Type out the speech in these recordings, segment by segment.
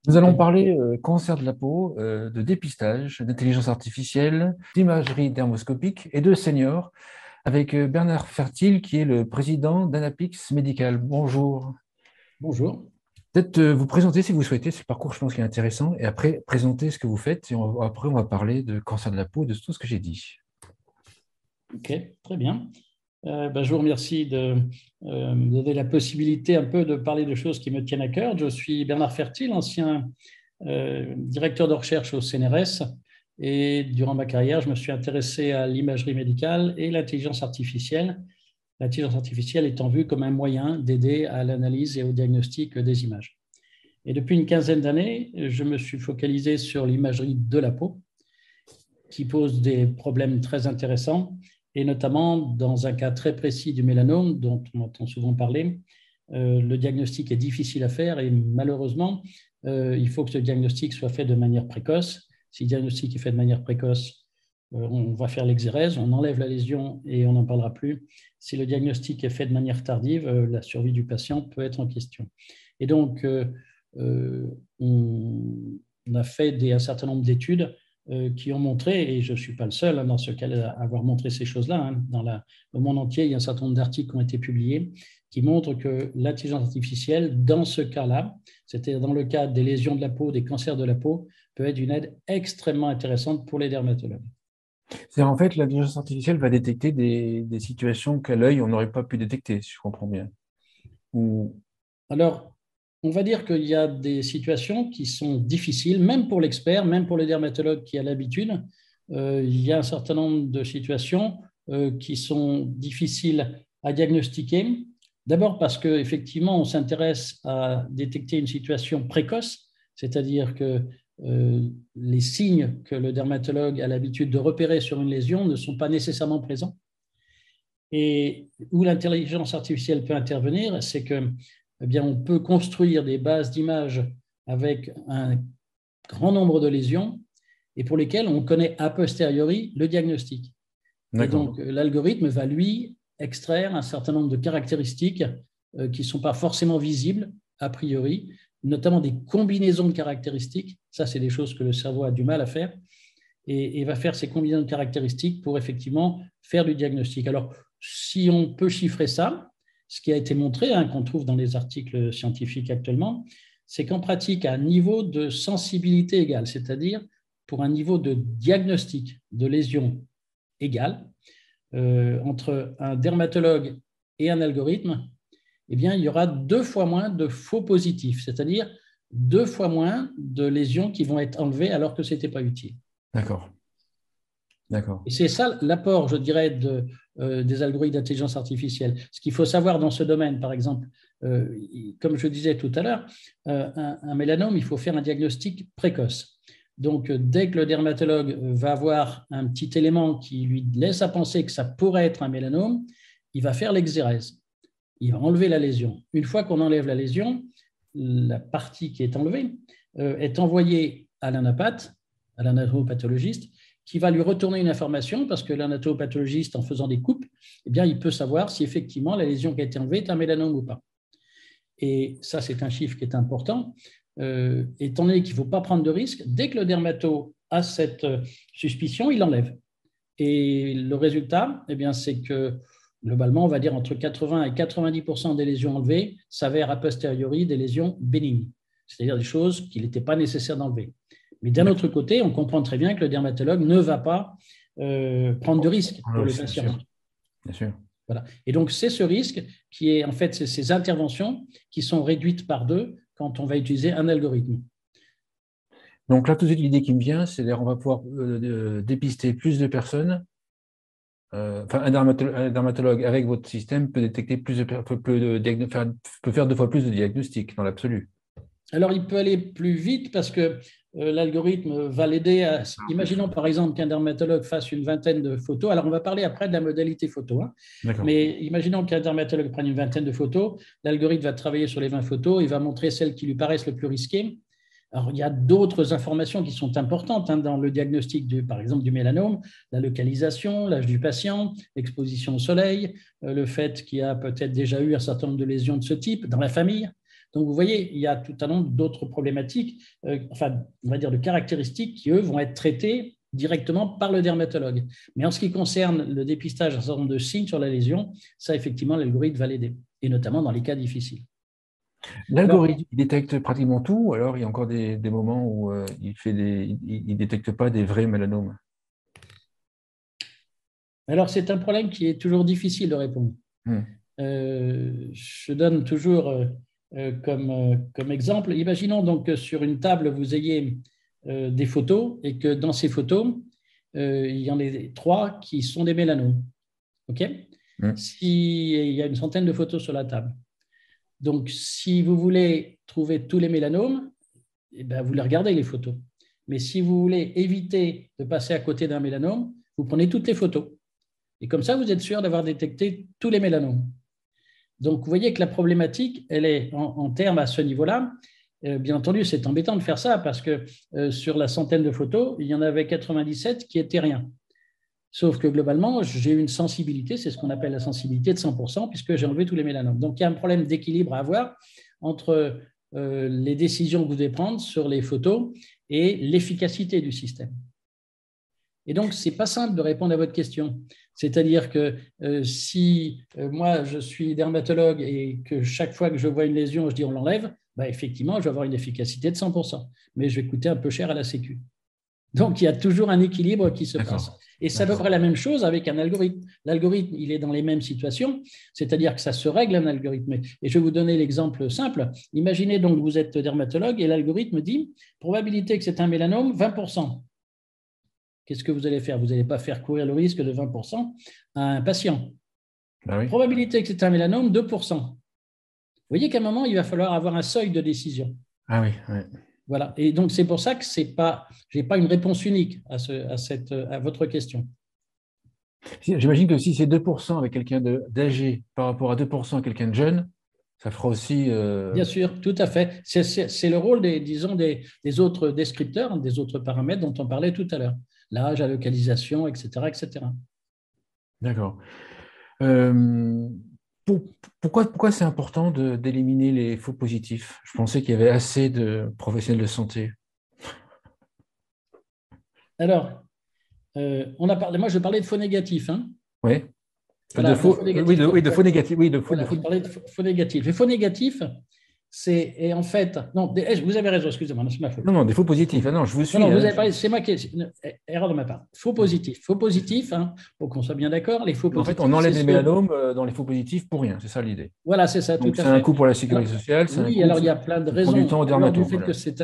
Nous allons parler cancer de la peau, de dépistage, d'intelligence artificielle, d'imagerie dermoscopique et de seniors avec Bernard Fertil qui est le président d'Anapix Médical. Bonjour. Bonjour. Peut-être vous présenter si vous souhaitez ce parcours, je pense qu'il est intéressant, et après présenter ce que vous faites. Et après, on va parler de cancer de la peau, de tout ce que j'ai dit. Ok, très bien. Je vous remercie de me donner la possibilité un peu de parler de choses qui me tiennent à cœur. Je suis Bernard Fertil, ancien directeur de recherche au CNRS. Et durant ma carrière, je me suis intéressé à l'imagerie médicale et l'intelligence artificielle. L'intelligence artificielle étant vue comme un moyen d'aider à l'analyse et au diagnostic des images. Et depuis une quinzaine d'années, je me suis focalisé sur l'imagerie de la peau, qui pose des problèmes très intéressants, et notamment dans un cas très précis du mélanome, dont on entend souvent parler. Le diagnostic est difficile à faire et malheureusement, il faut que ce diagnostic soit fait de manière précoce. Si le diagnostic est fait de manière précoce, on va faire l'exérèse, on enlève la lésion et on n'en parlera plus. Si le diagnostic est fait de manière tardive, la survie du patient peut être en question. Et donc, on a fait un certain nombre d'études qui ont montré, et je ne suis pas le seul dans ce cas à avoir montré ces choses-là, dans le monde entier, il y a un certain nombre d'articles qui ont été publiés qui montrent que l'intelligence artificielle, dans ce cas-là, c'est-à-dire dans le cas des lésions de la peau, des cancers de la peau, peut être une aide extrêmement intéressante pour les dermatologues. C'est-à-dire, en fait, l'intelligence artificielle va détecter des situations qu'à l'œil, on n'aurait pas pu détecter, si je comprends bien. Ou... Alors, on va dire qu'il y a des situations qui sont difficiles, même pour l'expert, même pour le dermatologue qui a l'habitude. Il y a un certain nombre de situations qui sont difficiles à diagnostiquer. D'abord parce qu'effectivement, on s'intéresse à détecter une situation précoce, c'est-à-dire que les signes que le dermatologue a l'habitude de repérer sur une lésion ne sont pas nécessairement présents. Et où l'intelligence artificielle peut intervenir, c'est que, eh bien, on peut construire des bases d'images avec un grand nombre de lésions et pour lesquelles on connaît a posteriori le diagnostic. Et D'accord. donc, l'algorithme va, lui, extraire un certain nombre de caractéristiques qui ne sont pas forcément visibles a priori, notamment des combinaisons de caractéristiques. Ça, c'est des choses que le cerveau a du mal à faire. Et va faire ces combinaisons de caractéristiques pour effectivement faire du diagnostic. Alors, si on peut chiffrer ça, ce qui a été montré, qu'on trouve dans les articles scientifiques actuellement, c'est qu'en pratique, à un niveau de sensibilité égal, c'est-à-dire pour un niveau de diagnostic de lésion égal, entre un dermatologue et un algorithme, eh bien, il y aura 2 fois moins de faux positifs, c'est-à-dire 2 fois moins de lésions qui vont être enlevées alors que ce n'était pas utile. D'accord. D'accord. Et c'est ça l'apport, je dirais, des algorithmes d'intelligence artificielle. Ce qu'il faut savoir dans ce domaine, par exemple, comme je disais tout à l'heure, un mélanome, il faut faire un diagnostic précoce. Donc, dès que le dermatologue va avoir un petit élément qui lui laisse à penser que ça pourrait être un mélanome, il va faire l'exérèse. Il va enlever la lésion. Une fois qu'on enlève la lésion, la partie qui est enlevée est envoyée à l'anapathe, à l'anatomopathologiste, qui va lui retourner une information parce que l'anatomopathologiste, en faisant des coupes, eh bien, il peut savoir si effectivement la lésion qui a été enlevée est un mélanome ou pas. Et ça, c'est un chiffre qui est important. Étant donné qu'il ne faut pas prendre de risque, dès que le dermato a cette suspicion, il l'enlève. Et le résultat, eh bien, c'est que globalement, on va dire entre 80 et 90% des lésions enlevées s'avèrent a posteriori des lésions bénignes, c'est-à-dire des choses qu'il n'était pas nécessaire d'enlever. Mais d'un autre côté, on comprend très bien que le dermatologue ne va pas prendre de risque pour le Bien sûr. patient. Bien sûr. Voilà. Et donc, c'est ce risque qui est en fait ces interventions qui sont réduites par 2 quand on va utiliser un algorithme. Donc là, tout de suite, l'idée qui me vient, c'est qu'on va pouvoir dépister plus de personnes. Enfin, un dermatologue avec votre système peut détecter plus de, peut faire 2 fois plus de diagnostics dans l'absolu. Alors, il peut aller plus vite parce que l'algorithme va l'aider à… En plus. Imaginons par exemple qu'un dermatologue fasse une vingtaine de photos. Alors, on va parler après de la modalité photo. D'accord. Mais imaginons qu'un dermatologue prenne une vingtaine de photos. L'algorithme va travailler sur les 20 photos. Il va montrer celles qui lui paraissent le plus risquées. Alors, il y a d'autres informations qui sont importantes dans le diagnostic, par exemple, du mélanome, la localisation, l'âge du patient, l'exposition au soleil, le fait qu'il y a peut-être déjà eu un certain nombre de lésions de ce type dans la famille. Donc, vous voyez, il y a tout un nombre d'autres problématiques, enfin, on va dire de caractéristiques qui, eux, vont être traitées directement par le dermatologue. Mais en ce qui concerne le dépistage d'un certain nombre de signes sur la lésion, ça, effectivement, l'algorithme va l'aider, et notamment dans les cas difficiles. L'algorithme, il détecte pratiquement tout, ou alors il y a encore des moments où il détecte pas des vrais mélanomes? Alors, c'est un problème qui est toujours difficile de répondre. Je donne toujours comme exemple, imaginons donc que sur une table, vous ayez des photos et que dans ces photos, il y en a 3 qui sont des mélanomes. OK? Il y a une centaine de photos sur la table. Donc, si vous voulez trouver tous les mélanomes, eh ben, vous les regardez, les photos. Mais si vous voulez éviter de passer à côté d'un mélanome, vous prenez toutes les photos. Et comme ça, vous êtes sûr d'avoir détecté tous les mélanomes. Donc, vous voyez que la problématique, elle est en termes à ce niveau-là. Bien entendu, c'est embêtant de faire ça parce que sur la centaine de photos, il y en avait 97 qui étaient rien. Sauf que globalement, j'ai une sensibilité, c'est ce qu'on appelle la sensibilité de 100%, puisque j'ai enlevé tous les mélanomes. Donc, il y a un problème d'équilibre à avoir entre les décisions que vous devez prendre sur les photos et l'efficacité du système. Et donc, ce n'est pas simple de répondre à votre question. C'est-à-dire que si moi, je suis dermatologue et que chaque fois que je vois une lésion, je dis on l'enlève, bah, effectivement, je vais avoir une efficacité de 100%. Mais je vais coûter un peu cher à la Sécu. Donc, il y a toujours un équilibre qui se passe. Et c'est à peu près la même chose avec un algorithme. L'algorithme, il est dans les mêmes situations, c'est-à-dire que ça se règle un algorithme. Et je vais vous donner l'exemple simple. Imaginez donc que vous êtes dermatologue et l'algorithme dit probabilité que c'est un mélanome, 20%. Qu'est-ce que vous allez faire? Vous n'allez pas faire courir le risque de 20% à un patient. Ah oui. Probabilité que c'est un mélanome, 2%. Vous voyez qu'à un moment, il va falloir avoir un seuil de décision. Ah oui, oui. Voilà. Et donc, c'est pour ça que je n'ai pas une réponse unique à votre question. J'imagine que si c'est 2% avec quelqu'un d'âgé par rapport à 2% à quelqu'un de jeune, ça fera aussi… Bien sûr, tout à fait. C'est le rôle des autres descripteurs, des autres paramètres dont on parlait tout à l'heure. L'âge, la localisation, etc. etc. D'accord. Pourquoi c'est important d'éliminer les faux positifs? Je pensais qu'il y avait assez de professionnels de santé. Alors, moi, je parlais de faux négatifs. Hein. Oui. Voilà, de faux négatifs. Oui, de faux négatifs. Je parlais de faux négatifs. Les faux négatifs, c'est en fait… Non, vous avez raison, excusez-moi, c'est ma faute. Non, des faux positifs. Ah non, je vous suis. Non, vous avez parlé, c'est moi qui… Erreur de ma part. Faux positifs. Faux positifs, hein, pour qu'on soit bien d'accord, les faux positifs… En fait, on enlève les mélanomes dans les faux positifs pour rien, c'est ça l'idée. Voilà, c'est ça, tout à fait. C'est un coût pour la sécurité sociale. Oui, alors il y a plein de raisons. Du temps au dermato,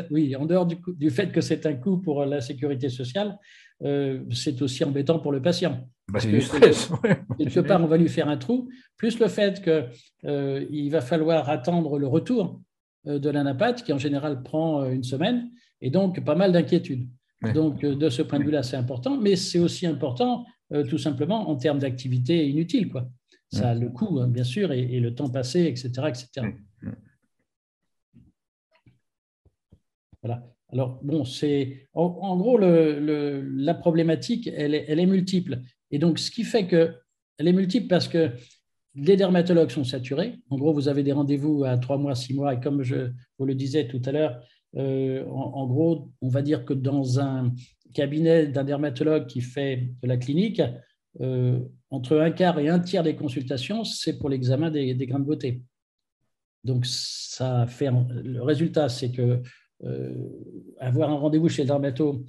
oui, en dehors du fait que c'est un coût pour la sécurité sociale, c'est aussi embêtant pour le patient. C'est du stress. Quelque part, on va lui faire un trou, plus le fait qu'il va falloir attendre le retour de l'anapathe, qui en général prend une semaine, et donc pas mal d'inquiétudes. Donc, de ce point de vue-là, c'est important, mais c'est aussi important, tout simplement, en termes d'activité inutile, quoi. Ça a le coût, hein, bien sûr, et le temps passé, etc. etc. Voilà. Alors, bon, c'est en gros, la problématique, elle est multiple. Et donc, ce qui fait qu'elle est multiple parce que les dermatologues sont saturés. En gros, vous avez des rendez-vous à 3 mois, 6 mois. Et comme je vous le disais tout à l'heure, en gros, on va dire que dans un cabinet d'un dermatologue qui fait de la clinique, entre un quart et un tiers des consultations, c'est pour l'examen des grains de beauté. Donc, ça fait le résultat, c'est que avoir un rendez-vous chez le dermato,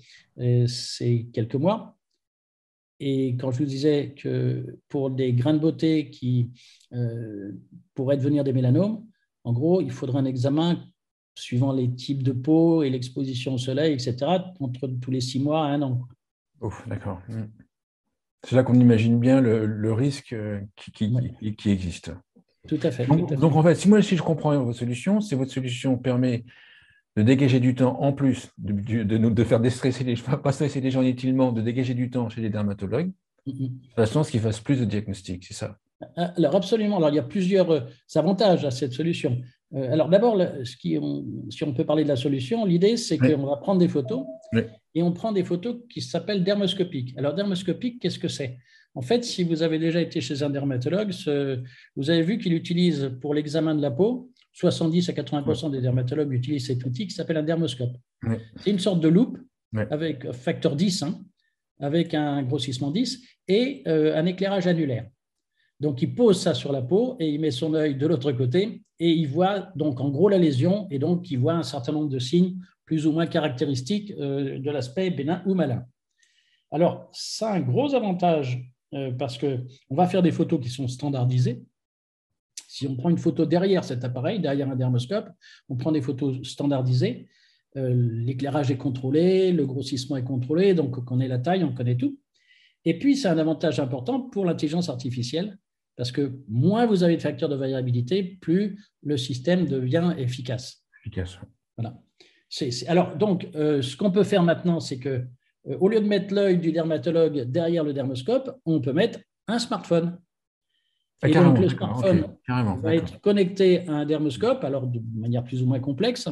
c'est quelques mois. Et quand je vous disais que pour des grains de beauté qui pourraient devenir des mélanomes, en gros, il faudrait un examen suivant les types de peau et l'exposition au soleil, etc., entre tous les 6 mois à 1 an. Oh, d'accord. C'est là qu'on imagine bien le risque qui existe. Tout à fait. Donc, en fait, si je comprends votre solution, c'est votre solution permet de dégager du temps en plus, de faire déstresser pas stresser les gens inutilement, de dégager du temps chez les dermatologues, de façon à ce qu'ils fassent plus de diagnostics, c'est ça? Alors, absolument. Alors, il y a plusieurs avantages à cette solution. Alors, d'abord, si on peut parler de la solution, l'idée, c'est qu'on va prendre des photos et on prend des photos qui s'appellent dermoscopiques. Alors, dermoscopique, qu'est-ce que c'est? En fait, si vous avez déjà été chez un dermatologue, vous avez vu qu'il utilise pour l'examen de la peau 70 à Ouais. 80% des dermatologues utilisent cet outil qui s'appelle un dermoscope. Ouais. C'est une sorte de loupe Ouais. avec facteur 10, hein, avec un grossissement 10 et un éclairage annulaire. Donc, il pose ça sur la peau et il met son œil de l'autre côté et il voit donc en gros la lésion et donc il voit un certain nombre de signes plus ou moins caractéristiques de l'aspect bénin ou malin. Alors, ça a un gros avantage parce qu'on va faire des photos qui sont standardisées. Si on prend une photo derrière cet appareil, derrière un dermoscope, on prend des photos standardisées. L'éclairage est contrôlé, le grossissement est contrôlé, donc on connaît la taille, on connaît tout. Et puis, c'est un avantage important pour l'intelligence artificielle, parce que moins vous avez de facteurs de variabilité, plus le système devient efficace. Efficace. Voilà. Alors, donc, ce qu'on peut faire maintenant, c'est que au lieu de mettre l'œil du dermatologue derrière le dermoscope, on peut mettre un smartphone. Ah, Et donc, carrément, le d'accord, ok, smartphone carrément, va d'accord. être connecté à un dermoscope, alors de manière plus ou moins complexe.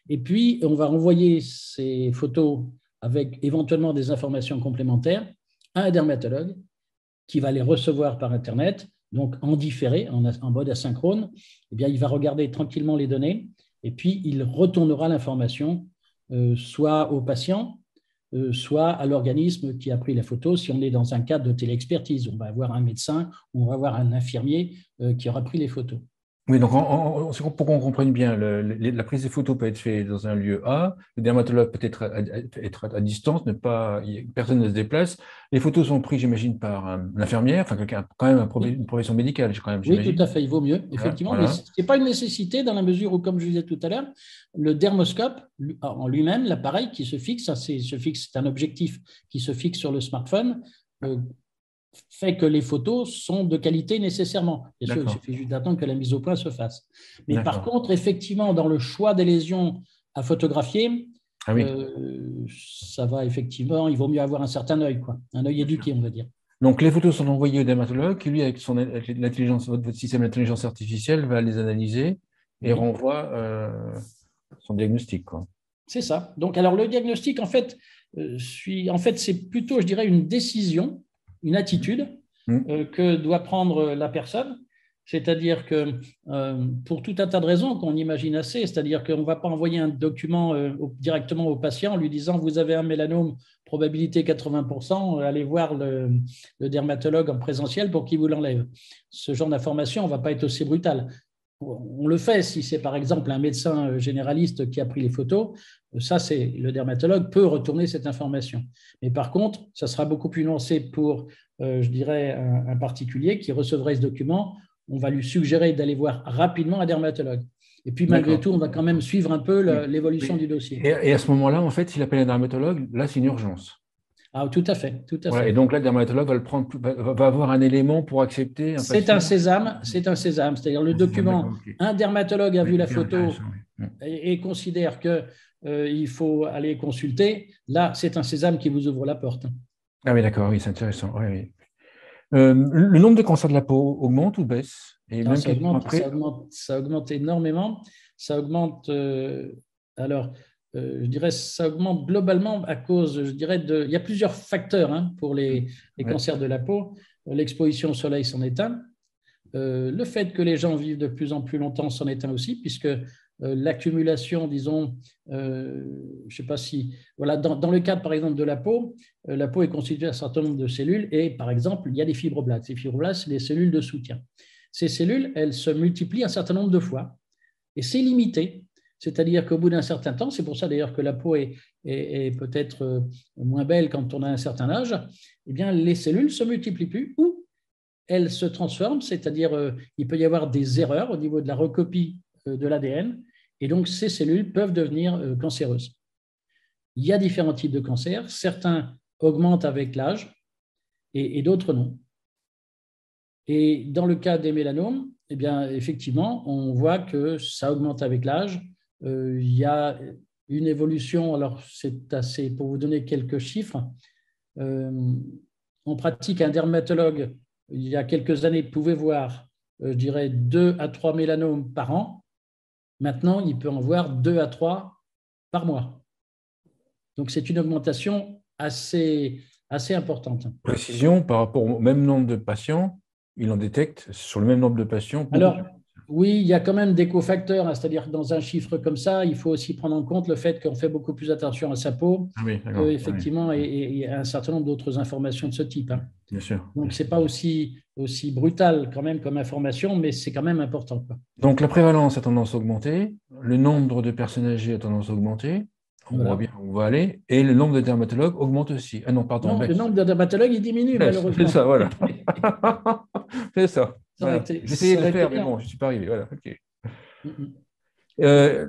Et puis, on va envoyer ces photos avec éventuellement des informations complémentaires à un dermatologue qui va les recevoir par Internet, donc en différé, en mode asynchrone. Eh bien, il va regarder tranquillement les données et puis il retournera l'information soit au patient, soit à l'organisme qui a pris la photo. Si on est dans un cadre de téléexpertise, on va avoir un médecin ou on va avoir un infirmier qui aura pris les photos. Oui, donc c'est pour qu'on comprenne bien, la prise des photos peut être faite dans un lieu A, le dermatologue peut être à distance, personne ne se déplace. Les photos sont prises, j'imagine, par une infirmière, enfin quelqu'un, quand même Oui, une profession médicale, quand même, oui, tout j'imagine. à fait, il vaut mieux, Voilà, effectivement, mais ce voilà. n'est pas une nécessité dans la mesure où, comme je disais tout à l'heure, le dermoscope en lui-même, l'appareil qui se fixe, c'est un objectif qui se fixe sur le smartphone, fait que les photos sont de qualité nécessairement. Bien sûr, il D'accord, suffit juste d'attendre que la mise au point se fasse. Mais par d'accord. contre, effectivement, dans le choix des lésions à photographier, Ah oui, ça va effectivement, il vaut mieux avoir un certain œil, quoi, un œil bien sûr. éduqué, on va dire. Donc les photos sont envoyées au dermatologue, qui lui, avec l'intelligence, votre système d'intelligence artificielle, va les analyser et Oui. renvoie son diagnostic, quoi. C'est ça. Donc, alors le diagnostic, en fait, c'est plutôt, je dirais, une décision, une attitude Hmm. que doit prendre la personne. C'est-à-dire que pour tout un tas de raisons qu'on imagine assez, c'est-à-dire qu'on ne va pas envoyer un document directement au patient en lui disant vous avez un mélanome, probabilité 80%, allez voir le dermatologue en présentiel pour qu'il vous l'enlève. Ce genre d'information ne va pas être aussi brutal. On le fait si c'est par exemple un médecin généraliste qui a pris les photos, ça c'est le dermatologue peut retourner cette information. Mais par contre, ça sera beaucoup plus nuancé pour, je dirais, un particulier qui recevrait ce document. On va lui suggérer d'aller voir rapidement un dermatologue. Et puis malgré D'accord. tout, on va quand même suivre un peu Oui. l'évolution Oui. du dossier. Et à ce moment-là, en fait, s'il appelle un dermatologue, là, c'est une urgence. Ah, tout à fait, tout à Voilà. Et fait. donc là, le dermatologue va le prendre, va avoir un élément pour accepter un C'est un patient. sésame, c'est un sésame. C'est-à-dire le C'est ça, d'accord, document, ok. un dermatologue a Oui, vu la hyper photo intéressant. Oui. et considère que il faut aller consulter, là, c'est un sésame qui vous ouvre la porte. Ah oui, d'accord, oui, c'est intéressant. Oui, oui. Le nombre de cancers de la peau augmente ou baisse? Et Alors, même quelques temps après, ça augmente énormément. Ça augmente, alors, je dirais, ça augmente globalement à cause, je dirais, il y a plusieurs facteurs hein, pour les ouais, cancers de la peau. L'exposition au soleil s'en est un. Le fait que les gens vivent de plus en plus longtemps s'en est un aussi, puisque l'accumulation, disons, je ne sais pas si, voilà, dans le cadre par exemple de la peau est constituée d'un certain nombre de cellules et par exemple, il y a des fibroblastes. Ces fibroblastes, c'est des cellules de soutien. Ces cellules, elles se multiplient un certain nombre de fois et c'est limité. C'est-à-dire qu'au bout d'un certain temps, c'est pour ça d'ailleurs que la peau est peut-être moins belle quand on a un certain âge, eh bien, les cellules ne se multiplient plus ou elles se transforment, c'est-à-dire il peut y avoir des erreurs au niveau de la recopie de l'ADN, et donc ces cellules peuvent devenir cancéreuses. Il y a différents types de cancers, certains augmentent avec l'âge et d'autres non. Et dans le cas des mélanomes, eh bien, effectivement, on voit que ça augmente avec l'âge. Il y a une évolution, alors c'est assez, pour vous donner quelques chiffres, en pratique, un dermatologue, il y a quelques années, pouvait voir, je dirais, 2 à 3 mélanomes par an. Maintenant, il peut en voir 2 à 3 par mois. Donc, c'est une augmentation assez importante. précision par rapport au même nombre de patients, il en détecte sur le même nombre de patients beaucoup Alors, plus. Oui, il y a quand même des cofacteurs, hein, c'est-à-dire que dans un chiffre comme ça, il faut aussi prendre en compte le fait qu'on fait beaucoup plus attention à sa peau, Ah oui, d'accord. Ah oui. effectivement, et un certain nombre d'autres informations de ce type, hein. Bien sûr, bien Donc, ce sûr. n'est pas aussi brutal quand même comme information, mais c'est quand même important, quoi. Donc la prévalence a tendance à augmenter, le nombre de personnes âgées a tendance à augmenter, on voit bien Voilà. où on va aller, et le nombre de dermatologues augmente aussi. Ah non, pardon, Non, le baisse. nombre de dermatologues, il diminue Baisse, c'est ça, malheureusement. voilà. C'est ça, Ça aurait voilà. été, J'essayais ça de le aurait été faire, mais bien. bon, je ne suis pas arrivé. Voilà, ok. Mm.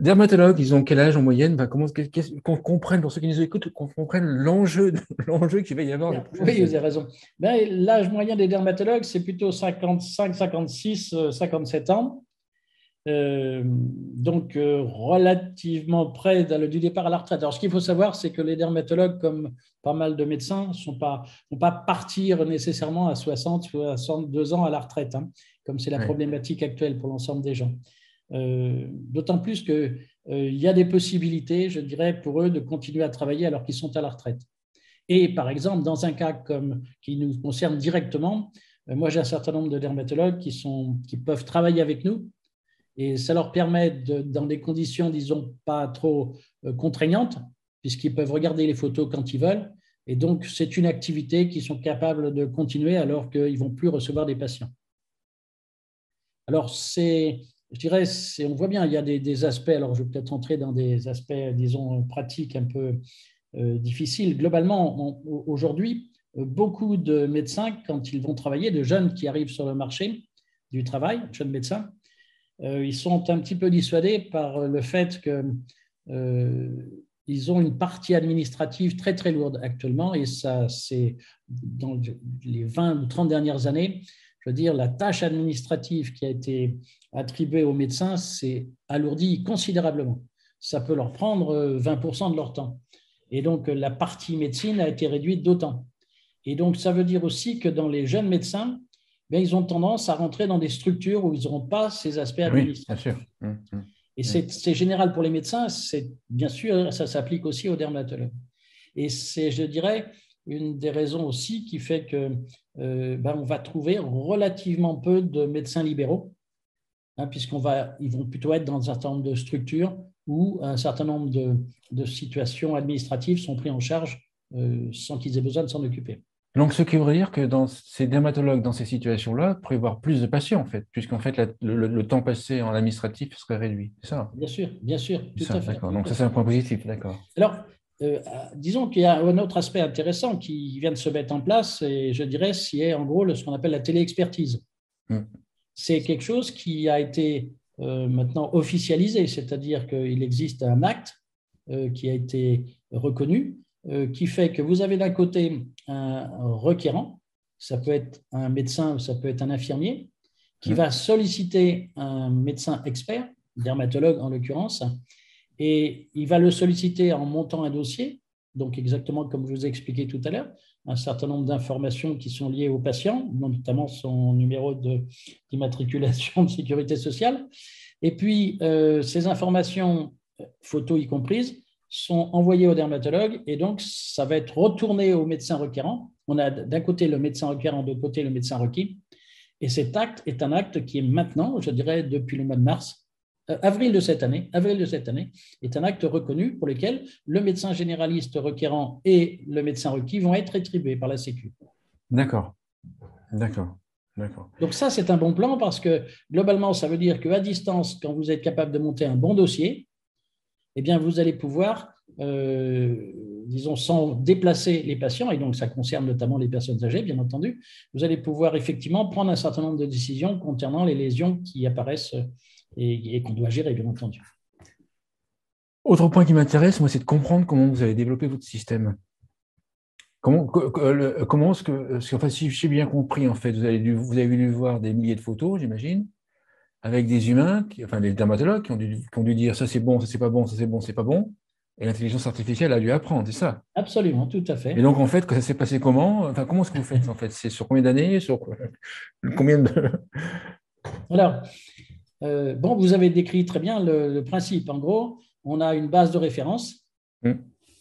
Dermatologues, ils ont quel âge en moyenne? Ben, qu'on comprenne, pour ceux qui nous écoutent, qu'on comprenne l'enjeu, l'enjeu qu'il va y avoir les Bien. prochaines Oui, vous avez années. raison. Ben, l'âge moyen des dermatologues, c'est plutôt 55, 56, 57 ans. Donc, relativement près du départ à la retraite. Alors, ce qu'il faut savoir, c'est que les dermatologues, comme pas mal de médecins, vont pas partir nécessairement à 60 ou à 62 ans à la retraite, hein, comme c'est la Oui. problématique actuelle pour l'ensemble des gens. D'autant plus qu'il y a des possibilités, je dirais, pour eux de continuer à travailler alors qu'ils sont à la retraite. Et par exemple, dans un cas qui nous concerne directement, moi j'ai un certain nombre de dermatologues qui peuvent travailler avec nous et ça leur permet, dans des conditions, disons, pas trop contraignantes, puisqu'ils peuvent regarder les photos quand ils veulent. Et donc, c'est une activité qu'ils sont capables de continuer alors qu'ils ne vont plus recevoir des patients. Alors, je dirais, on voit bien, il y a des aspects, alors je vais peut-être entrer dans des aspects, disons, pratiques un peu difficiles. Globalement, aujourd'hui, beaucoup de médecins, quand ils vont travailler, de jeunes qui arrivent sur le marché du travail, jeunes médecins, ils sont un petit peu dissuadés par le fait qu'ils ont une partie administrative très très lourde actuellement et ça, c'est dans les 20 ou 30 dernières années, je veux dire, la tâche administrative qui a été attribuée aux médecins s'est alourdie considérablement. Ça peut leur prendre 20% de leur temps. Et donc, la partie médecine a été réduite d'autant. Et donc, ça veut dire aussi que dans les jeunes médecins, bien, ils ont tendance à rentrer dans des structures où ils n'auront pas ces aspects Oui, bien administratifs. sûr. Et c'est général pour les médecins, c'est bien sûr, ça s'applique aussi aux dermatologues. Et c'est, je dirais, une des raisons aussi qui fait que on va trouver relativement peu de médecins libéraux, hein, ils vont plutôt être dans un certain nombre de structures où un certain nombre de situations administratives sont prises en charge sans qu'ils aient besoin de s'en occuper. Donc, ce qui voudrait dire que dans ces dermatologues, dans ces situations-là, pourraient avoir plus de patients, en fait, puisqu'en fait, le temps passé en administratif serait réduit. C'est ça? Bien sûr, C'est tout ça, à fait, d'accord. tout Donc, à ça, c'est fait. un point positif, d'accord. Alors, disons qu'il y a un autre aspect intéressant qui vient de se mettre en place, et je dirais, c'est en gros ce qu'on appelle la téléexpertise. Hmm. C'est quelque chose qui a été maintenant officialisé, c'est-à-dire qu'il existe un acte qui a été reconnu, qui fait que vous avez d'un côté un requérant, ça peut être un médecin ou ça peut être un infirmier, qui Hmm. va solliciter un médecin expert, dermatologue en l'occurrence, et il va le solliciter en montant un dossier, donc exactement comme je vous ai expliqué tout à l'heure, un certain nombre d'informations qui sont liées au patient, notamment son numéro d'immatriculation de sécurité sociale. Et puis, ces informations, photos y comprises, sont envoyées au dermatologue et donc ça va être retourné au médecin requérant. On a d'un côté le médecin requérant, de l'autre côté le médecin requis. Et cet acte est un acte qui est maintenant, je dirais depuis le mois de mars, avril de cette année, est un acte reconnu pour lequel le médecin généraliste requérant et le médecin requis vont être rétribués par la Sécu. D'accord, d'accord, d'accord. Donc ça, c'est un bon plan parce que globalement, ça veut dire qu'à distance, quand vous êtes capable de monter un bon dossier, eh bien, vous allez pouvoir, disons, sans déplacer les patients, et donc ça concerne notamment les personnes âgées, bien entendu, vous allez pouvoir effectivement prendre un certain nombre de décisions concernant les lésions qui apparaissent et qu'on doit gérer, bien entendu. Autre point qui m'intéresse, moi, c'est de comprendre comment vous avez développé votre système. Comment est-ce que, enfin, si j'ai bien compris, en fait, vous avez dû voir des milliers de photos, j'imagine, avec des humains, enfin des dermatologues, qui ont dû dire ça c'est bon, ça c'est pas bon, ça c'est bon, c'est pas bon. Et l'intelligence artificielle a dû apprendre, c'est ça. Absolument, tout à Et fait. donc, en fait, que ça s'est passé comment? Enfin, comment est-ce que vous faites, en fait? C'est sur combien d'années? Sur combien de... Alors, bon, vous avez décrit très bien le principe. En gros, on a une base de référence. Hmm.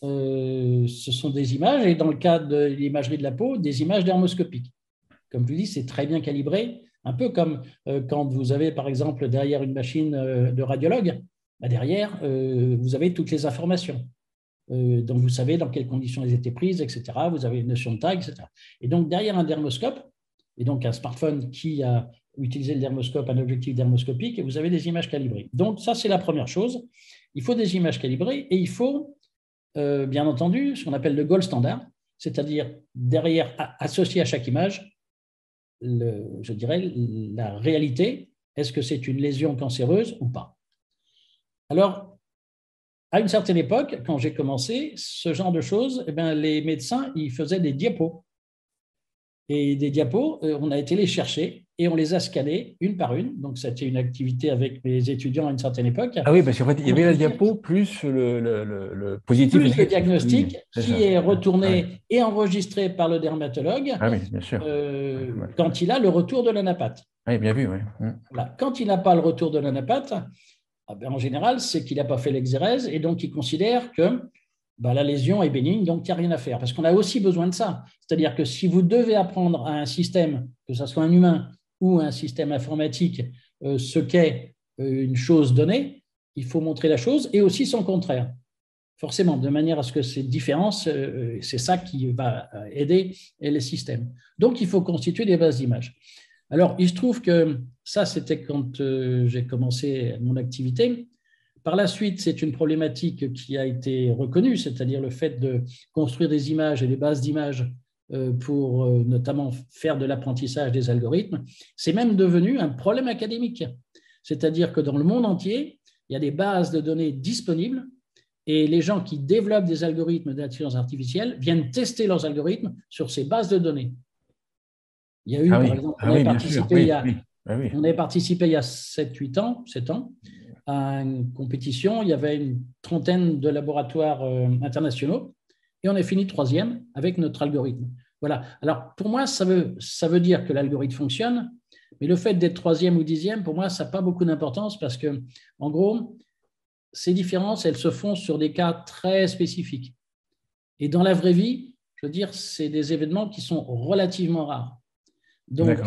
Ce sont des images, et dans le cas de l'imagerie de la peau, des images dermoscopiques. Comme je dis, c'est très bien calibré, Un peu comme quand vous avez, par exemple, derrière une machine de radiologue, bah, derrière, vous avez toutes les informations. Donc, vous savez dans quelles conditions elles étaient prises, etc. Vous avez une notion de taille, etc. Et donc, derrière un dermoscope, et donc un smartphone qui a utilisé le dermoscope, un objectif dermoscopique, et vous avez des images calibrées. Donc, ça, c'est la première chose. Il faut des images calibrées et il faut, bien entendu, ce qu'on appelle le gold standard, c'est-à-dire derrière, associé à chaque image, je dirais, la réalité. Est-ce que c'est une lésion cancéreuse ou pas? Alors, à une certaine époque, quand j'ai commencé, ce genre de choses, eh bien, les médecins, ils faisaient des diapos. Et des diapos, on a été les chercher et on les a scannés une par une. Donc, c'était une activité avec mes étudiants à une certaine époque. Ah oui, parce qu'en fait, il y avait la diapo plus le positif et plus le négatif. diagnostic Oui, c'est qui ça. est Ah oui. retourné et enregistré par le dermatologue Ah oui, bien sûr. quand il a le retour de l'anapathe. Ah oui, bien vu, oui. Voilà. Quand il n'a pas le retour de l'anapathe, en général, c'est qu'il n'a pas fait l'exérèse et donc il considère que la lésion est bénigne, donc il n'y a rien à faire. Parce qu'on a aussi besoin de ça. C'est-à-dire que si vous devez apprendre à un système, que ce soit un humain ou un système informatique, ce qu'est une chose donnée, il faut montrer la chose et aussi son contraire. Forcément, de manière à ce que ces différences, c'est ça qui va aider les systèmes. Donc, il faut constituer des bases d'images. Alors, il se trouve que ça, c'était quand j'ai commencé mon activité. Par la suite, c'est une problématique qui a été reconnue, c'est-à-dire le fait de construire des images et des bases d'images pour notamment faire de l'apprentissage des algorithmes. C'est même devenu un problème académique. C'est-à-dire que dans le monde entier, il y a des bases de données disponibles et les gens qui développent des algorithmes d'intelligence artificielle viennent tester leurs algorithmes sur ces bases de données. Il y a eu, par exemple, on avait participé il y a 7 ans, 7 ans, à une compétition. Il y avait une trentaine de laboratoires internationaux et on est fini troisième avec notre algorithme. Voilà. Alors, pour moi, ça veut dire que l'algorithme fonctionne, mais le fait d'être troisième ou dixième, pour moi, ça n'a pas beaucoup d'importance parce que, en gros, ces différences, elles se font sur des cas très spécifiques. Et dans la vraie vie, je veux dire, c'est des événements qui sont relativement rares. Donc,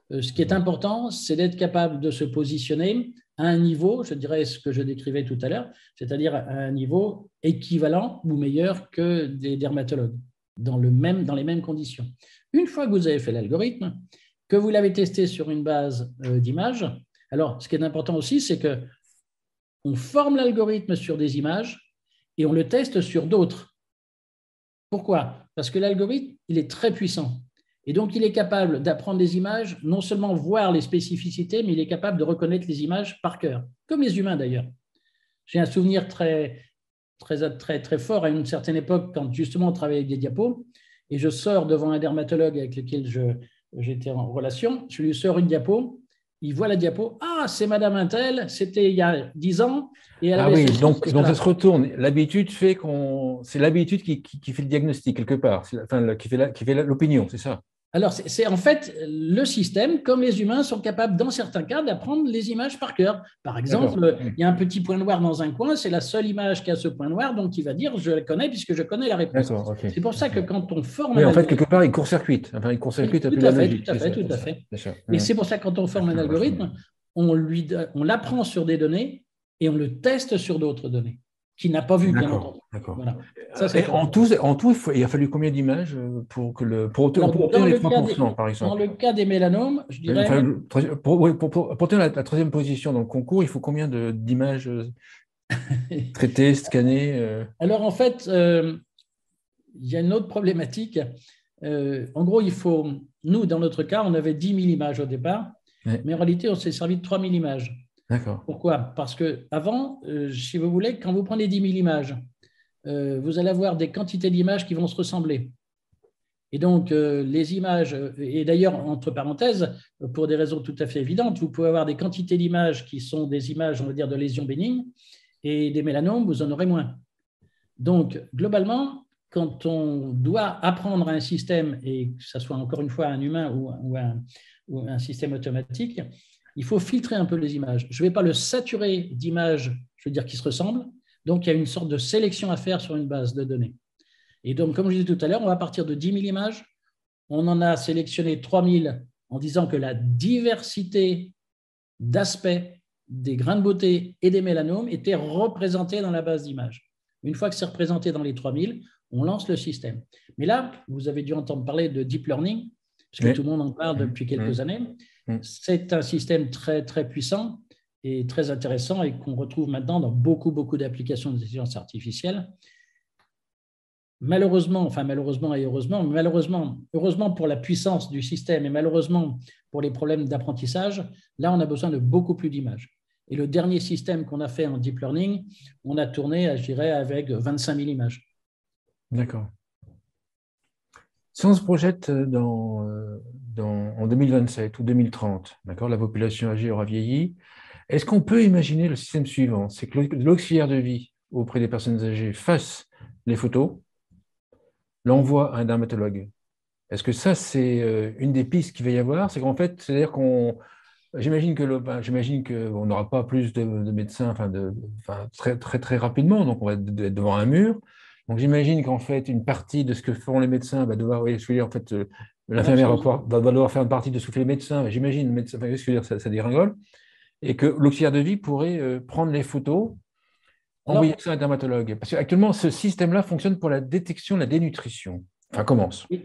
ce qui est important, c'est d'être capable de se positionner à un niveau, je dirais ce que je décrivais tout à l'heure, c'est-à-dire à un niveau équivalent ou meilleur que des dermatologues, dans les mêmes conditions. Une fois que vous avez fait l'algorithme, que vous l'avez testé sur une base d'images, alors ce qui est important aussi, c'est que on forme l'algorithme sur des images et on le teste sur d'autres. Pourquoi? Parce que l'algorithme, il est très puissant. Et donc, il est capable d'apprendre des images, non seulement voir les spécificités, mais il est capable de reconnaître les images par cœur, comme les humains d'ailleurs. J'ai un souvenir très fort à une certaine époque, quand justement on travaillait avec des diapos, et je sors devant un dermatologue avec lequel j'étais en relation, je lui sors une diapo, il voit la diapo, ah, c'est Madame Intel, c'était il y a 10 ans, et elle avait ceci, donc ça se retourne. L'habitude fait c'est l'habitude qui fait le diagnostic quelque part, qui fait l'opinion, c'est ça? Alors, c'est en fait le système, comme les humains sont capables, dans certains cas, d'apprendre les images par cœur. Par exemple, il y a un petit point noir dans un coin, c'est la seule image qui a ce point noir, donc il va dire je la connais puisque je connais la réponse. C'est pour ça que quand on forme un algorithme… quelque part, il court-circuite. Enfin, il court-circuite un peu la logique. Tout à fait. Et c'est pour ça que quand on forme un algorithme, on l'apprend sur des données et on le teste sur d'autres données qu'il n'a pas vu, bien entendu. Voilà. En tout, il a fallu combien d'images pour obtenir les 3%, par exemple? Dans le cas des mélanomes, je dirais… pour obtenir la troisième position dans le concours, il faut combien d'images traitées, scannées? Alors, en fait, il y a une autre problématique. En gros, nous, dans notre cas, on avait 10 000 images au départ, mais en réalité, on s'est servi de 3 000 images. D'accord. Pourquoi? Parce qu'avant, si vous voulez, quand vous prenez 10 000 images, vous allez avoir des quantités d'images qui vont se ressembler. Et donc, les images, et d'ailleurs, entre parenthèses, pour des raisons tout à fait évidentes, vous pouvez avoir des quantités d'images qui sont des images, on va dire, de lésions bénignes, et des mélanomes, vous en aurez moins. Donc, globalement, quand on doit apprendre un système, et que ce soit encore une fois un humain ou un système automatique, il faut filtrer un peu les images. Je ne vais pas le saturer d'images, je veux dire, qui se ressemblent. Donc, il y a une sorte de sélection à faire sur une base de données. Et donc, comme je disais tout à l'heure, on va partir de 10 000 images. On en a sélectionné 3 000 en disant que la diversité d'aspects des grains de beauté et des mélanomes était représentée dans la base d'image. Une fois que c'est représenté dans les 3000, on lance le système. Mais là, vous avez dû entendre parler de deep learning, parce que tout le monde en parle depuis quelques années. C'est un système très, très puissant et très intéressant et qu'on retrouve maintenant dans beaucoup, beaucoup d'applications d'intelligence artificielle. Malheureusement, enfin malheureusement et heureusement, mais heureusement pour la puissance du système et malheureusement pour les problèmes d'apprentissage, là, on a besoin de beaucoup plus d'images. Et le dernier système qu'on a fait en deep learning, on a tourné, je dirais, avec 25 000 images. D'accord. Si on se projette en 2027 ou 2030, d'accord, la population âgée aura vieilli, est-ce qu'on peut imaginer le système suivant? C'est que l'auxiliaire de vie auprès des personnes âgées fasse les photos, l'envoie à un dermatologue. Est-ce que ça, c'est une des pistes qu'il va y avoir? C'est qu'en fait, c'est-à-dire qu'on... J'imagine qu'on n'aura pas plus de médecins très, très, très rapidement, donc on va être devant un mur. Donc j'imagine qu'en fait, une partie de ce que font les médecins va devoir, oui, en fait, l'infirmière va devoir faire une partie de ce que fait les médecins. J'imagine, le médecin, enfin, ce que je veux dire, ça dégringole. Et que l'auxiliaire de vie pourrait prendre les photos, envoyer ça à un dermatologue. Parce qu'actuellement, ce système-là fonctionne pour la détection de la dénutrition. Enfin, commence. Oui.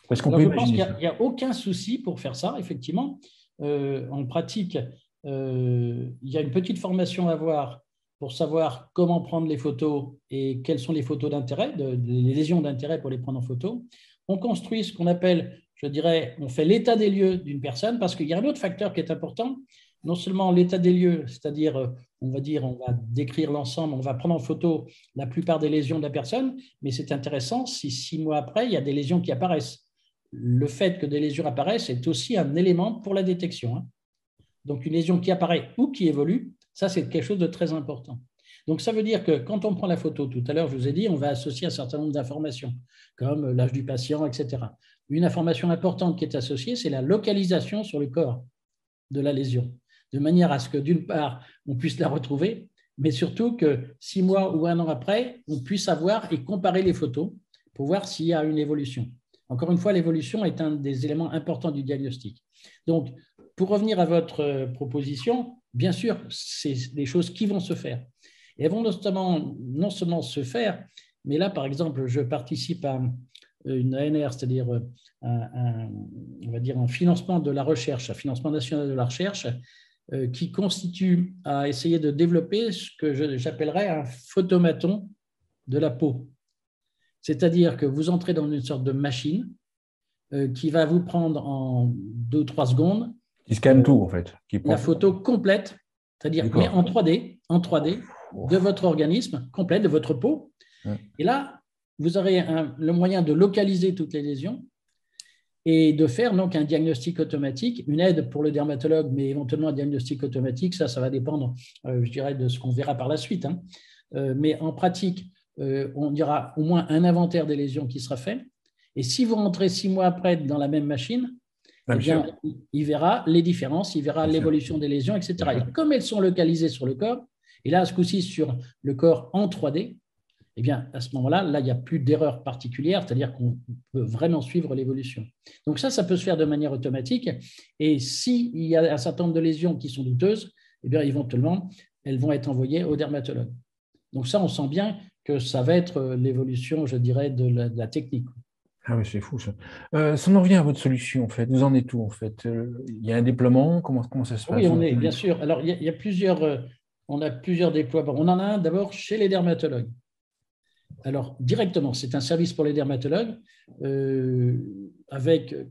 Est-ce qu'on peut imaginer ça? Je pense qu'il n'y a aucun souci pour faire ça, effectivement. En pratique, il y a une petite formation à avoir pour savoir comment prendre les photos et quelles sont les photos d'intérêt, les lésions d'intérêt pour les prendre en photo. On construit ce qu'on appelle, je dirais, on fait l'état des lieux d'une personne parce qu'il y a un autre facteur qui est important. Non seulement l'état des lieux, c'est-à-dire, on va décrire l'ensemble, on va prendre en photo la plupart des lésions de la personne, mais c'est intéressant si 6 mois après, il y a des lésions qui apparaissent. Le fait que des lésions apparaissent est aussi un élément pour la détection. Donc, une lésion qui apparaît ou qui évolue, ça, c'est quelque chose de très important. Donc, ça veut dire que quand on prend la photo, tout à l'heure, je vous ai dit, on va associer un certain nombre d'informations, comme l'âge du patient, etc. Une information importante qui est associée, c'est la localisation sur le corps de la lésion, de manière à ce que, d'une part, on puisse la retrouver, mais surtout que 6 mois ou 1 an après, on puisse avoir et comparer les photos pour voir s'il y a une évolution. Encore une fois, l'évolution est un des éléments importants du diagnostic. Donc, pour revenir à votre proposition, bien sûr, c'est des choses qui vont se faire. Et elles vont non seulement se faire, mais là, par exemple, je participe à une ANR, c'est-à-dire on va dire un financement de la recherche, un financement national de la recherche, qui constitue à essayer de développer ce que j'appellerais un photomaton de la peau. C'est-à-dire que vous entrez dans une sorte de machine qui va vous prendre en 2 ou 3 secondes. Qui scanne tout, en fait. La photo complète, c'est-à-dire mais en 3D de votre organisme, complète, de votre peau. Ouais. Et là, vous aurez le moyen de localiser toutes les lésions et de faire donc un diagnostic automatique, une aide pour le dermatologue, mais éventuellement un diagnostic automatique, ça va dépendre, je dirais, de ce qu'on verra par la suite. Mais en pratique, on dira au moins un inventaire des lésions qui sera fait. Et si vous rentrez 6 mois après dans la même machine, eh bien, il verra les différences, il verra l'évolution des lésions, etc. Et comme elles sont localisées sur le corps, et là, ce coup-ci, sur le corps en 3D, eh bien, à ce moment-là, il n'y a plus d'erreur particulière, c'est-à-dire qu'on peut vraiment suivre l'évolution. Donc ça peut se faire de manière automatique. Et s'il y a un certain nombre de lésions qui sont douteuses, eh bien, éventuellement, elles vont être envoyées au dermatologue. Donc ça, on sent bien que ça va être l'évolution, je dirais, de la technique. Ah oui, c'est fou ça. Ça en revient à votre solution, en fait. Vous en êtes où, en fait? Il y a un déploiement? Comment ça se passe? Oui, on est, bien sûr. Alors, il y a plusieurs, on a plusieurs déploiements. On en a un d'abord chez les dermatologues. Alors, directement, c'est un service pour les dermatologues,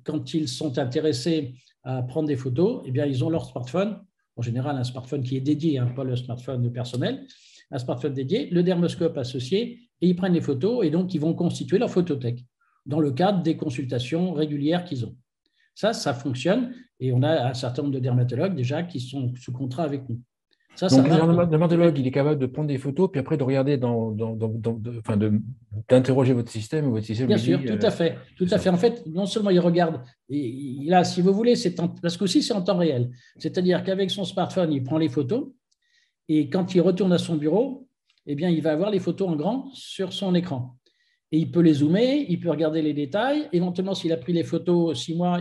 quand ils sont intéressés à prendre des photos, eh bien, ils ont leur smartphone, en général un smartphone qui est dédié, pas le smartphone personnel, un smartphone dédié, le dermoscope associé, et ils prennent les photos, et donc ils vont constituer leur photothèque dans le cadre des consultations régulières qu'ils ont. Ça fonctionne, et on a un certain nombre de dermatologues déjà qui sont sous contrat avec nous. Donc, le dermatologue, il est capable de prendre des photos, puis après de regarder, d'interroger votre système. Bien sûr, tout à fait. Tout à fait. En fait, non seulement il regarde, et là, si vous voulez, parce qu'aussi c'est en temps réel. C'est-à-dire qu'avec son smartphone, il prend les photos, et quand il retourne à son bureau, eh bien, il va avoir les photos en grand sur son écran. et il peut les zoomer, il peut regarder les détails. Éventuellement, s'il a pris les photos 6 mois,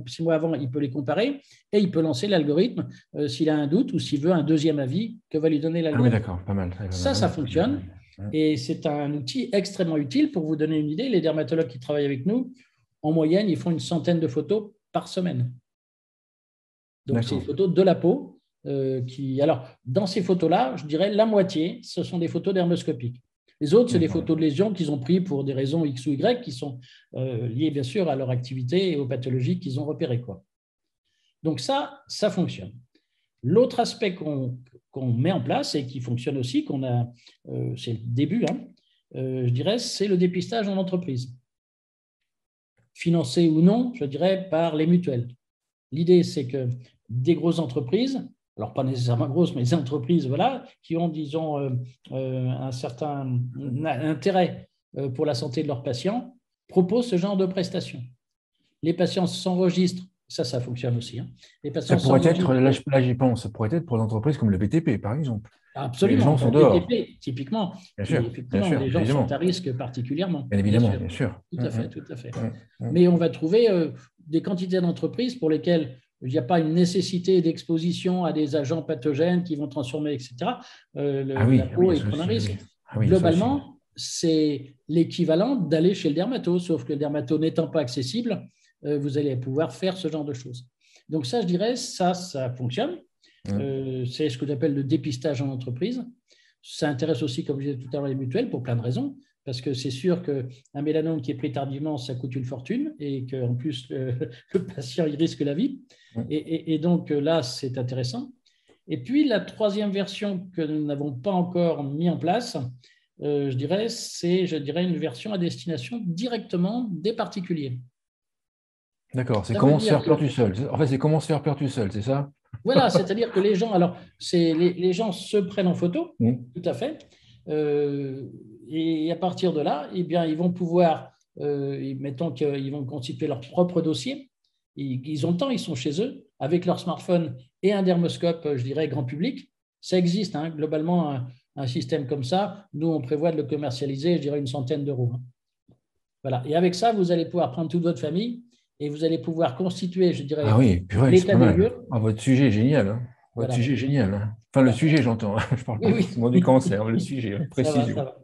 6 mois avant, il peut les comparer et il peut lancer l'algorithme s'il a un doute ou s'il veut un deuxième avis que va lui donner Ah oui, l'algorithme. d'accord, pas mal. Ça fonctionne et c'est un outil extrêmement utile. Pour vous donner une idée, les dermatologues qui travaillent avec nous, en moyenne, ils font une centaine de photos par semaine. Donc, c'est des photos de la peau. Alors, dans ces photos-là, je dirais la moitié, ce sont des photos dermoscopiques. Les autres, c'est des photos de lésions qu'ils ont prises pour des raisons X ou Y qui sont liées, bien sûr, à leur activité et aux pathologies qu'ils ont repérées, quoi. Donc, ça fonctionne. L'autre aspect qu'on met en place et qui fonctionne aussi, c'est le début, je dirais, c'est le dépistage en entreprise. Financé ou non, je dirais, par les mutuelles. L'idée, c'est que des grosses entreprises, alors pas nécessairement grosses, mais des entreprises voilà, qui ont, disons, un certain intérêt pour la santé de leurs patients, proposent ce genre de prestations. Les patients s'enregistrent, ça fonctionne aussi. Les patients ça pourrait être, là j'y pense, ça pourrait être pour des entreprises comme le BTP, par exemple. Absolument. Les gens sont dehors. BTP, typiquement, bien sûr, effectivement, bien sûr, les gens évidemment. sont à risque particulièrement. Bien évidemment, bien sûr. Tout à fait, tout à fait. Mais on va trouver des quantités d'entreprises pour lesquelles il n'y a pas une nécessité d'exposition à des agents pathogènes qui vont transformer, etc. La peau est prendre un risque. Globalement, c'est l'équivalent d'aller chez le dermato, sauf que le dermato n'étant pas accessible, vous allez pouvoir faire ce genre de choses. Donc ça, je dirais, ça fonctionne. C'est ce que j'appelle le dépistage en entreprise. Ça intéresse aussi, comme je disais tout à l'heure, les mutuelles pour plein de raisons. Parce que c'est sûr qu'un mélanome qui est pris tardivement, ça coûte une fortune et qu'en plus, le patient, il risque la vie. Et donc là, c'est intéressant. Et puis, la troisième version que nous n'avons pas encore mis en place, je dirais, c'est une version à destination directement des particuliers. D'accord, c'est comment se faire peur tout seul. En fait, c'est comment se faire peur tout seul, c'est ça? Voilà, c'est-à-dire que les gens, les gens se prennent en photo, tout à fait. Et à partir de là, eh bien, ils vont pouvoir, mettons qu'ils vont constituer leur propre dossier. Ils ont le temps, ils sont chez eux, avec leur smartphone et un dermoscope, je dirais, grand public. Ça existe, globalement, un système comme ça. Nous, on prévoit de le commercialiser, je dirais, une centaine d'euros. Voilà. Et avec ça, vous allez pouvoir prendre toute votre famille et vous allez pouvoir constituer, je dirais, l'état des lieux. Votre sujet est génial. Votre sujet est génial. Enfin, le sujet, j'entends. Je parle pas forcément du cancer, le sujet, précision. Ça va.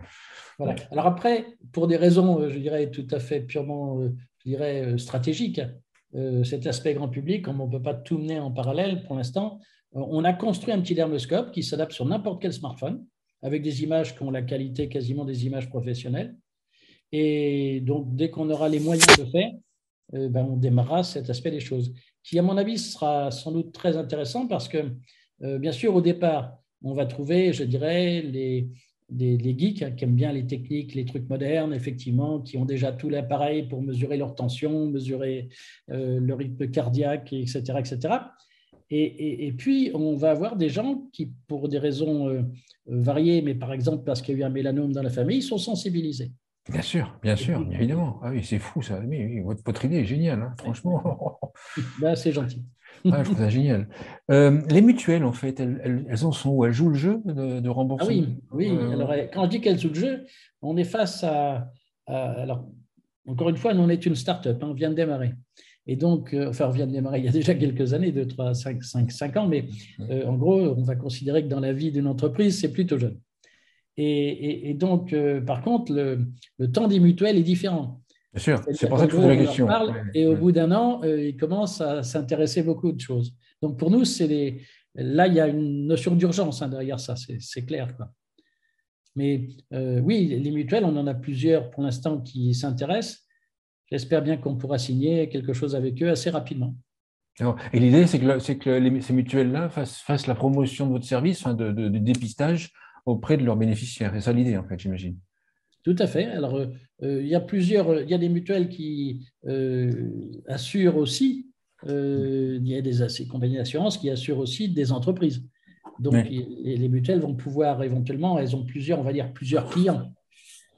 Voilà. Alors après, pour des raisons, je dirais, tout à fait purement, je dirais, stratégiques, cet aspect grand public, comme on ne peut pas tout mener en parallèle pour l'instant, on a construit un petit dermoscope qui s'adapte sur n'importe quel smartphone, avec des images qui ont la qualité quasiment des images professionnelles. Et donc, dès qu'on aura les moyens de faire, on démarrera cet aspect des choses, qui, à mon avis, sera sans doute très intéressant parce que, bien sûr, au départ, on va trouver, je dirais, des geeks qui aiment bien les techniques, les trucs modernes, effectivement, qui ont déjà tout l'appareil pour mesurer leur tension, mesurer le rythme cardiaque, etc., etc. Et puis, on va avoir des gens qui, pour des raisons variées, mais par exemple parce qu'il y a eu un mélanome dans la famille, sont sensibilisés. Bien sûr, évidemment. Ah oui, c'est fou ça. Oui, votre idée est géniale, franchement. C'est gentil. Je trouve ça génial. Les mutuelles, en fait, elles en sont où? Elles jouent le jeu de remboursement? Oui. Alors, quand je dis qu'elles jouent le jeu, on est face à alors, encore une fois, nous, on est une start-up, on vient de démarrer. Et donc, on vient de démarrer il y a déjà quelques années, 2, 3, 5 ans, mais en gros, on va considérer que dans la vie d'une entreprise, c'est plutôt jeune. Et donc, par contre, le temps des mutuelles est différent. Bien sûr, c'est pour ça que je pose la question. Et au bout d'un an, ils commencent à s'intéresser à beaucoup de choses. Donc, pour nous, là, il y a une notion d'urgence derrière ça, c'est clair, quoi. Mais oui, les mutuelles, on en a plusieurs pour l'instant qui s'intéressent. J'espère bien qu'on pourra signer quelque chose avec eux assez rapidement. Et l'idée, c'est que ces mutuelles-là fassent la promotion de votre service, de dépistage auprès de leurs bénéficiaires. C'est ça l'idée, en fait, j'imagine. Tout à fait. Alors, il y a des mutuelles qui assurent aussi, il y a des compagnies d'assurance qui assurent aussi des entreprises. Donc, les mutuelles vont pouvoir éventuellement, elles ont plusieurs clients.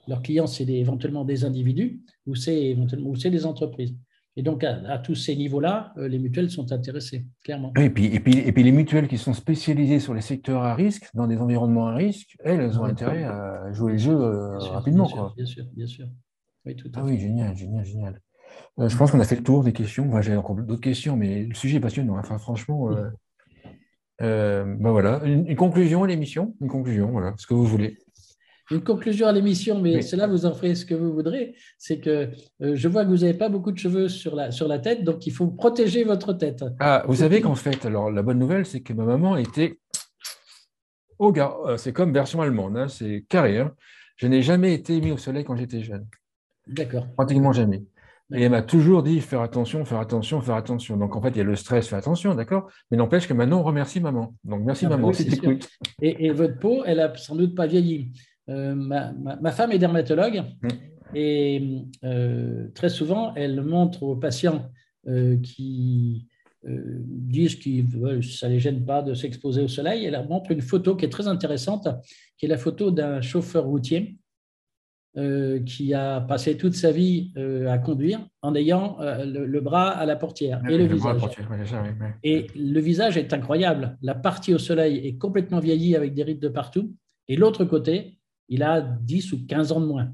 Leurs clients, c'est éventuellement des individus ou c'est des entreprises. Et donc, à tous ces niveaux-là, les mutuelles sont intéressées, clairement. Et puis les mutuelles qui sont spécialisées sur les secteurs à risque, dans des environnements à risque, elles ont intérêt à jouer le jeu rapidement. Bien sûr. Oui, tout à Ah fait. oui, génial, génial, génial. Je pense qu'on a fait le tour des questions. Enfin, j'ai encore d'autres questions, mais le sujet est passionnant. Enfin, franchement, ben voilà. Une conclusion à l'émission? Une conclusion, voilà, ce que vous voulez. Une conclusion à l'émission, mais Oui. c'est là vous en ferez ce que vous voudrez, c'est que je vois que vous n'avez pas beaucoup de cheveux sur la tête, donc il faut protéger votre tête. Ah, vous savez qu'en fait, alors la bonne nouvelle, c'est que ma maman était au gars. C'est comme version allemande, hein, c'est carré, hein. Je n'ai jamais été mis au soleil quand j'étais jeune. D'accord, Pratiquement jamais. Et elle d'accord. m'a toujours dit faire attention, faire attention, faire attention. Donc en fait, il y a le stress, fais attention, d'accord? Mais n'empêche que maintenant, on remercie maman. Donc merci Ah ben maman, oui, si c'est tu sûr. écoutes. Et votre peau, elle a sans doute pas vieilli. Ma femme est dermatologue et très souvent, elle montre aux patients qui disent que ça ne les gêne pas de s'exposer au soleil. Elle leur montre une photo qui est très intéressante, qui est la photo d'un chauffeur routier qui a passé toute sa vie à conduire en ayant le bras à la portière et le Le bras à la visage. portière, ouais, c'est ça, oui, oui. Et le visage est incroyable. La partie au soleil est complètement vieillie avec des rides de partout. Et l'autre côté, il a 10 ou 15 ans de moins.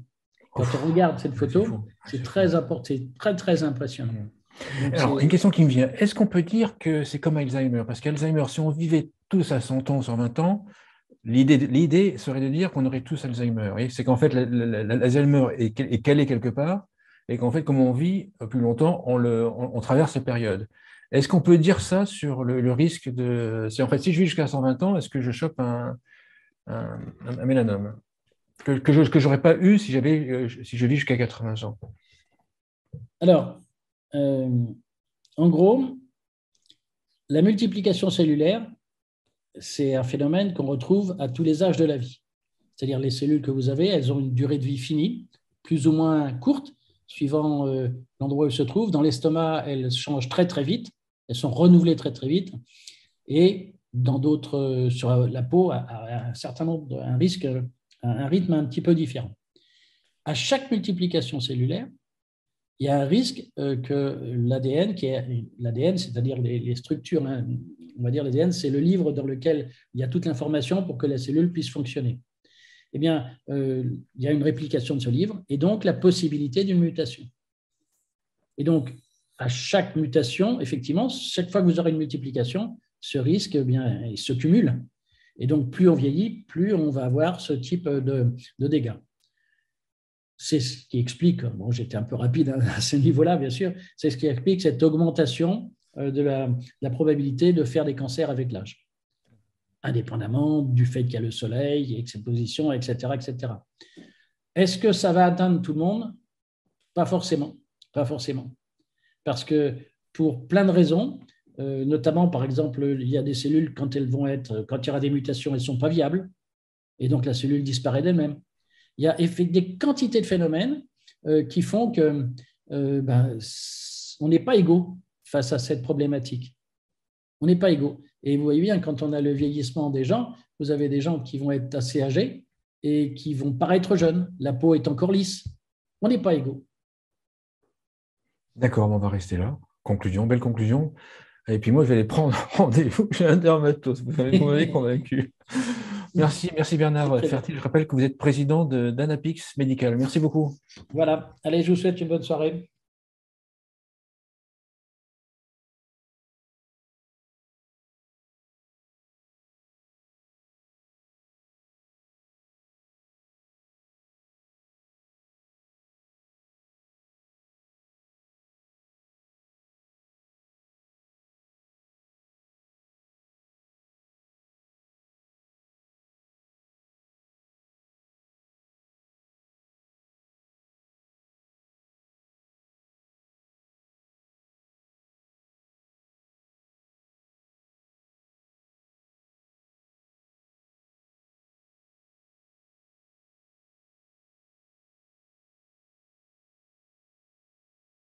Quand on Ouf, regarde cette c'est photo, fou, c'est c'est fou. très important, c'est très, très impressionnant. Donc, Alors, une question qui me vient. Est-ce qu'on peut dire que c'est comme Alzheimer? Parce qu'Alzheimer, si on vivait tous à 100 ans, 120 ans, l'idée serait de dire qu'on aurait tous Alzheimer. Et c'est qu'en fait, l'Alzheimer est calé quelque part, et qu'en fait, comme on vit plus longtemps, on traverse ces périodes. Est-ce qu'on peut dire ça sur le risque de... En fait, si je vis jusqu'à 120 ans, est-ce que je chope un mélanome que je n'aurais pas eu si je vis jusqu'à 80 ans? alors, euh, en gros, la multiplication cellulaire, c'est un phénomène qu'on retrouve à tous les âges de la vie. C'est-à-dire les cellules que vous avez, elles ont une durée de vie finie, plus ou moins courte, suivant l'endroit où elles se trouvent. Dans l'estomac, elles changent très très vite, elles sont renouvelées très très vite, et dans d'autres, sur la peau, un certain nombre, un risque, un rythme un petit peu différent. À chaque multiplication cellulaire, il y a un risque que l'ADN, l'ADN, c'est-à-dire les structures, hein, on va dire l'ADN, c'est le livre dans lequel il y a toute l'information pour que la cellule puisse fonctionner. Eh bien, il y a une réplication de ce livre et donc la possibilité d'une mutation. Et donc, à chaque mutation, effectivement, chaque fois que vous aurez une multiplication, ce risque eh bien, il se cumule. Et donc, plus on vieillit, plus on va avoir ce type de dégâts. C'est ce qui explique, bon, j'étais un peu rapide à ce niveau-là, bien sûr, c'est ce qui explique cette augmentation de la probabilité de faire des cancers avec l'âge, indépendamment du fait qu'il y a le soleil, exposition, etc., etc. Est-ce que ça va atteindre tout le monde? Pas forcément, pas forcément. Parce que pour plein de raisons, notamment par exemple, il y a des cellules quand il y aura des mutations, elles ne sont pas viables, et donc la cellule disparaît d'elle-même. Il y a des quantités de phénomènes qui font que on n'est pas égaux face à cette problématique. On n'est pas égaux. Et vous voyez bien, quand on a le vieillissement des gens, vous avez des gens qui vont être assez âgés et qui vont paraître jeunes. La peau est encore lisse. On n'est pas égaux. D'accord, on va rester là. Conclusion, belle conclusion. Et puis moi, je vais aller prendre rendez-vous chez un dermatose. Vous m'avez convaincu. Merci, merci Bernard Très bien. Fertil. Je rappelle que vous êtes président d'Anapix Médical. Merci beaucoup. Voilà. Allez, je vous souhaite une bonne soirée.